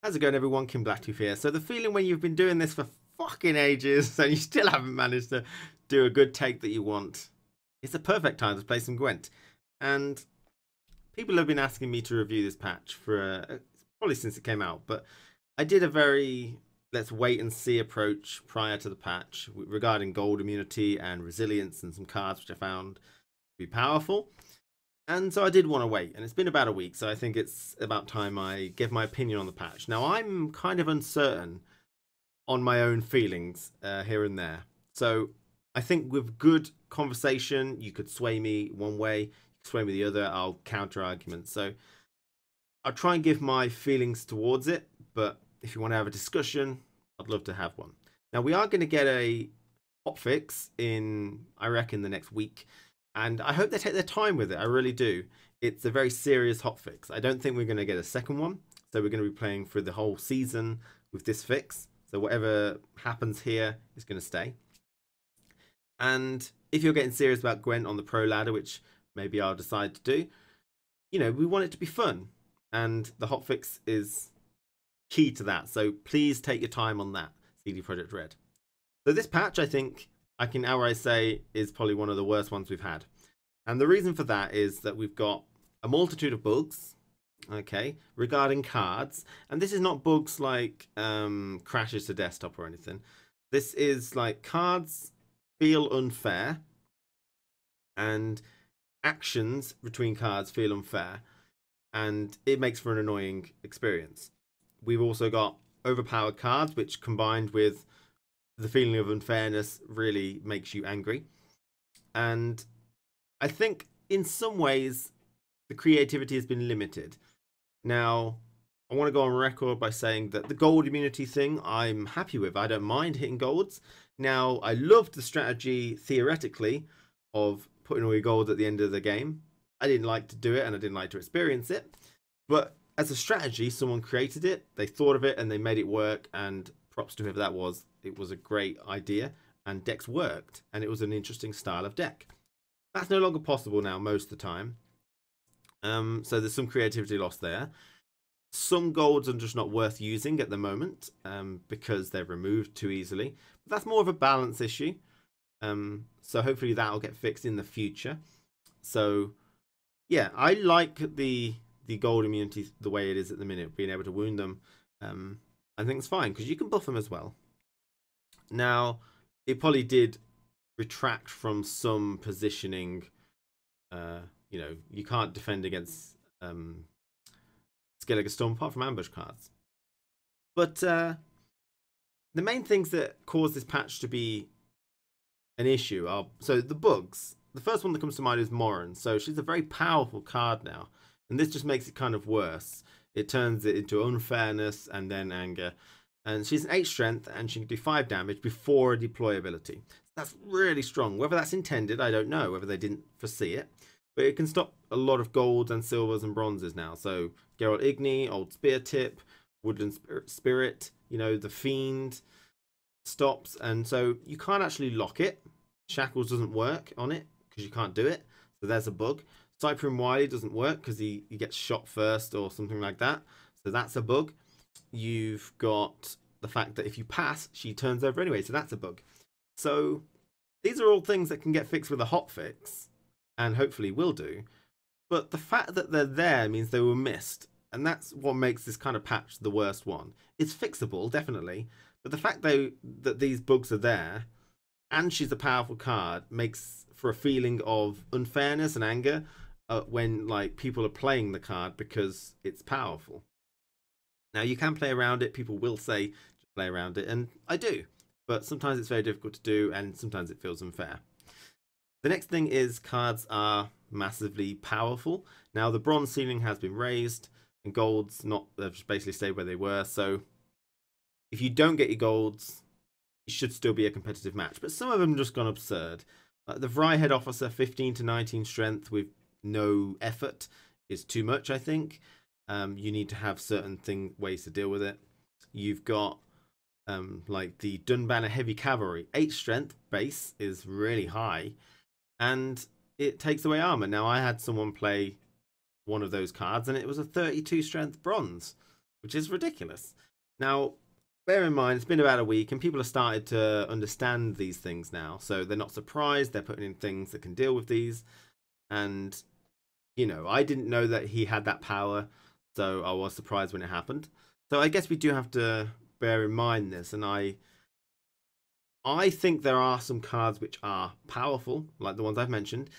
How's it going, everyone? KingBlackToof here. So the feeling when you've been doing this for fucking ages and you still haven't managed to do a good take that you want, it's the perfect time to play some Gwent. And people have been asking me to review this patch for probably since it came out, but I did a very let's wait and see approach prior to the patch regarding gold immunity and resilience and some cards which I found to be powerful. And so I did want to wait, and it's been about a week, so I think it's about time I give my opinion on the patch. Now, I'm kind of uncertain on my own feelings here and there. So I think with good conversation, you could sway me one way, you could sway me the other. I'll counter arguments. So I'll try and give my feelings towards it, but if you want to have a discussion, I'd love to have one. Now, we are going to get a hotfix in, I reckon, the next week. And I hope they take their time with it. I really do. It's a very serious hotfix. I don't think we're going to get a second one. So we're going to be playing for the whole season with this fix. So whatever happens here is going to stay. And if you're getting serious about Gwent on the pro ladder, which maybe I'll decide to do, you know, we want it to be fun. And the hotfix is key to that. So please take your time on that, CD Projekt Red. So this patch, I think, I can outright say is probably one of the worst ones we've had. And the reason for that is that we've got a multitude of bugs, okay, regarding cards. And this is not bugs like crashes to desktop or anything. This is like cards feel unfair and actions between cards feel unfair. And it makes for an annoying experience. We've also got overpowered cards, which combined with the feeling of unfairness really makes you angry. And I think in some ways the creativity has been limited. Now, I want to go on record by saying that the gold immunity thing I'm happy with. I don't mind hitting golds. Now, I loved the strategy theoretically of putting away gold at the end of the game. I didn't like to do it and I didn't like to experience it. But as a strategy, someone created it, they thought of it and they made it work, and props to whoever that was. It was a great idea and decks worked, and it was an interesting style of deck. That's no longer possible now most of the time. So there's some creativity lost there. Some golds are just not worth using at the moment because they're removed too easily. But that's more of a balance issue. So hopefully that'll get fixed in the future. So yeah, I like the gold immunity the way it is at the minute, being able to wound them. I think it's fine because you can buff them as well. Now, it probably did retract from some positioning. You know, you can't defend against Skellige Storm apart from ambush cards. But the main things that cause this patch to be an issue are, so the bugs. The first one that comes to mind is Morin. So she's a very powerful card now, and this just makes it kind of worse. It turns it into unfairness and then anger. And she's an 8 strength and she can do 5 damage before a deploy ability. That's really strong. Whether that's intended, I don't know. Whether they didn't foresee it. But it can stop a lot of golds and silvers and bronzes now. So Geralt Igni, Old Spear Tip, Woodland Spirit, you know, the Fiend stops. And so you can't actually lock it. Shackles doesn't work on it because you can't do it. So there's a bug. Cyprian Wily doesn't work because he gets shot first or something like that. So that's a bug. You've got the fact that if you pass, she turns over anyway. So that's a bug. So these are all things that can get fixed with a hotfix, and hopefully will do. But the fact that they're there means they were missed. And that's what makes this kind of patch the worst one. It's fixable, definitely. But the fact that these bugs are there, and she's a powerful card, makes for a feeling of unfairness and anger when like people are playing the card because it's powerful. Now, you can play around it. People will say, just play around it. And I do. But sometimes it's very difficult to do. And sometimes it feels unfair. The next thing is cards are massively powerful. Now, the bronze ceiling has been raised. And golds not. They've just basically stayed where they were. So if you don't get your golds, it should still be a competitive match. But some of them just gone absurd. The Vryhead Officer, 15 to 19 strength with no effort is too much, I think. You need to have certain ways to deal with it. You've got like the Dunbanner Heavy Cavalry. 8 strength base is really high, and it takes away armor. Now, I had someone play one of those cards, and it was a 32 strength bronze. which is ridiculous. Now, bear in mind, it's been about a week and people have started to understand these things now. So they're not surprised. They're putting in things that can deal with these. And, you know, I didn't know that he had that power. So I was surprised when it happened. So I guess we do have to bear in mind this. And I think there are some cards which are powerful, like the ones I've mentioned.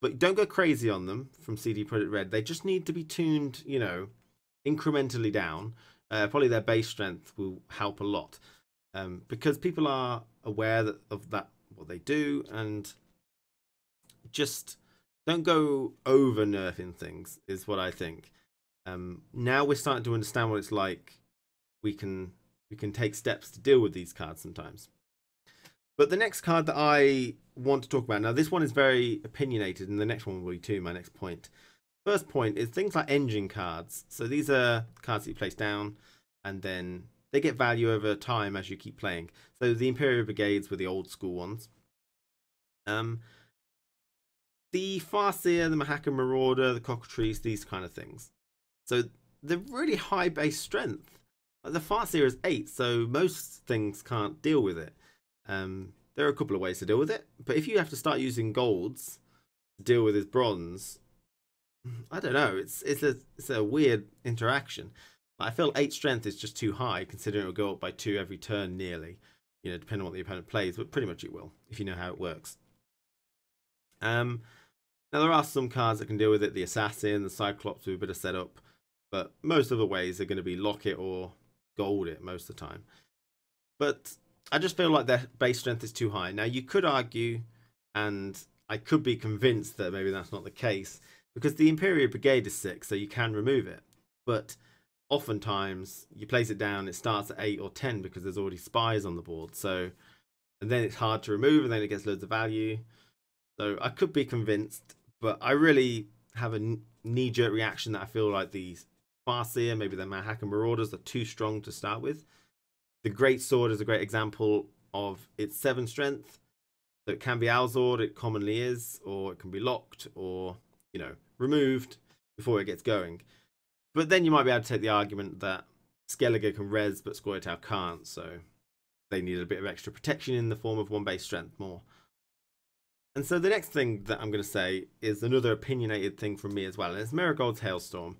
But don't go crazy on them from CD Projekt Red. They just need to be tuned, you know, incrementally down. Probably their base strength will help a lot, because people are aware of that, what they do, and just don't go over nerfing things is what I think. Now we're starting to understand what it's like. We can take steps to deal with these cards sometimes. But the next card that I want to talk about, now this one is very opinionated, and the next one will be too, my next point. First point is things like engine cards. So these are cards that you place down, and then they get value over time as you keep playing. So the Imperial Brigades were the old school ones. The Farseer, the Mahaka Marauder, the Cockatrice, these kind of things. So they're really high base strength. Like the Farseer is 8, so most things can't deal with it. There are a couple of ways to deal with it, but if you have to start using golds to deal with his bronze, I don't know. It's a weird interaction. I feel 8 strength is just too high, considering it will go up by 2 every turn nearly. You know, depending on what the opponent plays, but pretty much it will if you know how it works. Now there are some cards that can deal with it. The Assassin, the Cyclops with a bit of setup, but most of the ways are going to be lock it or gold it most of the time. But I just feel like their base strength is too high. Now you could argue, and I could be convinced that maybe that's not the case, because the Imperial Brigade is 6, so you can remove it. But oftentimes you place it down, it starts at 8 or 10 because there's already spies on the board. So, and then it's hard to remove, and then it gets loads of value. So I could be convinced, but I really have a knee-jerk reaction that I feel like the Farseer, maybe the Mahaka Marauders, are too strong to start with. The Great Sword is a great example of its 7 strength. So it can be Alzord, it commonly is, or it can be locked, or, you know, removed before it gets going. But then you might be able to take the argument that Skellige can res, but Scoia'tael can't, so they need a bit of extra protection in the form of 1 base strength more. And so the next thing that I'm going to say is another opinionated thing from me as well, and it's Marigold's Hailstorm.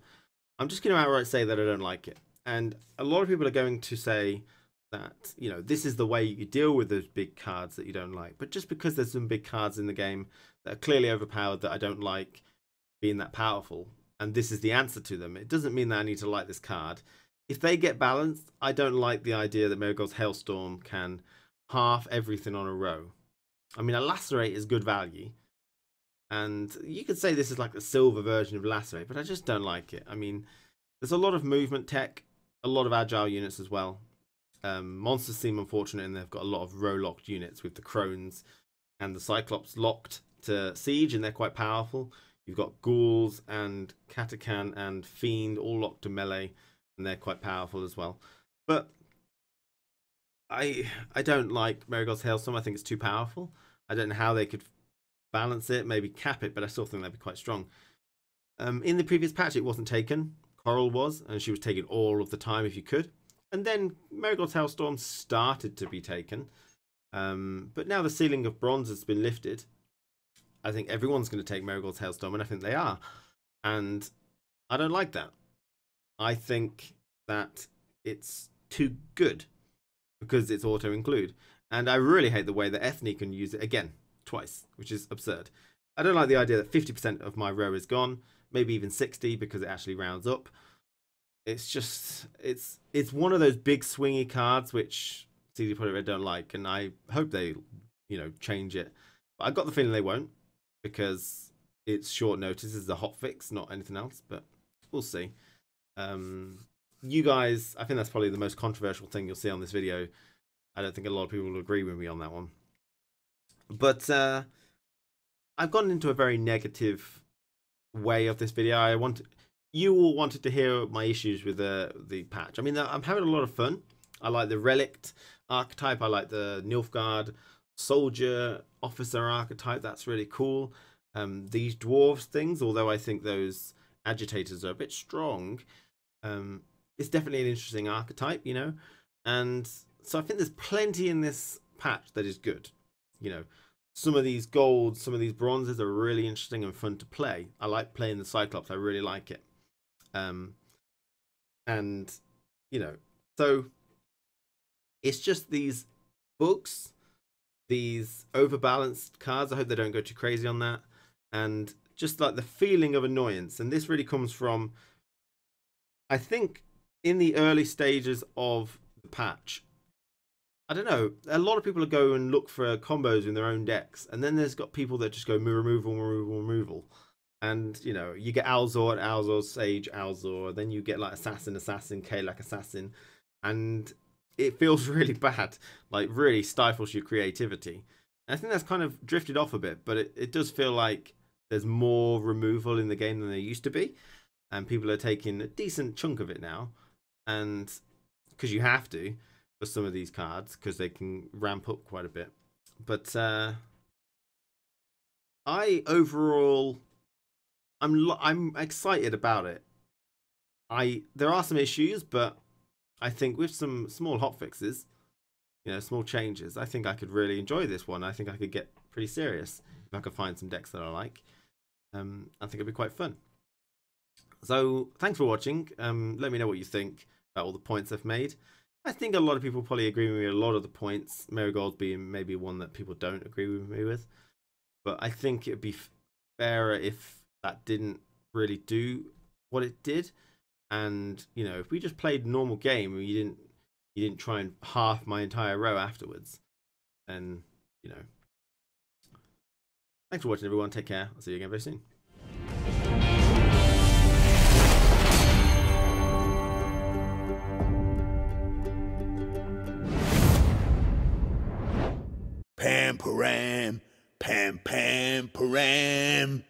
I'm just going to outright say that I don't like it. And a lot of people are going to say that, you know, this is the way you deal with those big cards that you don't like. But just because there's some big cards in the game that are clearly overpowered that I don't like being that powerful, and this is the answer to them, it doesn't mean that I need to like this card. If they get balanced, I don't like the idea that Marigold's Hailstorm can half everything on a row. I mean, a Lacerate is good value, and you could say this is like a silver version of Lacerate, but I just don't like it. I mean, there's a lot of movement tech, a lot of agile units as well. Monsters seem unfortunate, and they've got a lot of row-locked units with the Crones and the Cyclops locked to Siege, and they're quite powerful. You've got Ghouls and Katakan and Fiend all locked to melee, and they're quite powerful as well. But I don't like Marigold's Hailstorm. I think it's too powerful. I don't know how they could balance it, maybe cap it, but I still think they'd be quite strong. In the previous patch, it wasn't taken. Coral was, and she was taken all of the time if you could. And then Marigold's Hailstorm started to be taken. But now the ceiling of bronze has been lifted. I think everyone's going to take Marigold's Hailstorm, and I think they are. And I don't like that. I think that it's too good because it's auto-include. And I really hate the way that Ethne can use it again, twice, which is absurd. I don't like the idea that 50% of my row is gone, maybe even 60 because it actually rounds up. It's just, it's one of those big swingy cards which CD Projekt Red don't like, and I hope they, you know, change it. But I got the feeling they won't, because it's short notice. It's a hotfix, not anything else, but we'll see. You guys, I think that's probably the most controversial thing you'll see on this video. I don't think a lot of people will agree with me on that one. But I've gone into a very negative way of this video. You all wanted to hear my issues with the patch. I mean, I'm having a lot of fun. I like the Relict archetype. I like the Nilfgaard Soldier Officer archetype. That's really cool. These Dwarves things, although I think those Agitators are a bit strong, it's definitely an interesting archetype, you know. And so I think there's plenty in this patch that is good, you know. Some of these golds, some of these bronzes are really interesting and fun to play. I like playing the Cyclops. I really like it. And, you know, so it's just these bugs, these overbalanced cards. I hope they don't go too crazy on that. And just like the feeling of annoyance. And this really comes from, I think, in the early stages of the patch, I don't know, a lot of people go and look for combos in their own decks, and then there's got people that just go removal. And, you know, you get Alzor, Sage, Alzor, then you get like Assassin, K-Lack Assassin, and it feels really bad, like really stifles your creativity. And I think that's kind of drifted off a bit, but it does feel like there's more removal in the game than there used to be, and people are taking a decent chunk of it now, and because you have to for some of these cards because they can ramp up quite a bit. But overall I'm excited about it. There are some issues, but I think with some small hotfixes, you know, small changes, I think I could really enjoy this one. I think I could get pretty serious if I could find some decks that I like. I think it'd be quite fun. So thanks for watching. Let me know what you think about all the points I've made. I think a lot of people probably agree with me a lot of the points, Marigold being maybe one that people don't agree with me with. But I think it'd be fairer if that didn't really do what it did. And, you know, if we just played a normal game and you didn't try and half my entire row afterwards, then, you know. Thanks for watching, everyone. Take care. I'll see you again very soon. Pam param, pam pam param.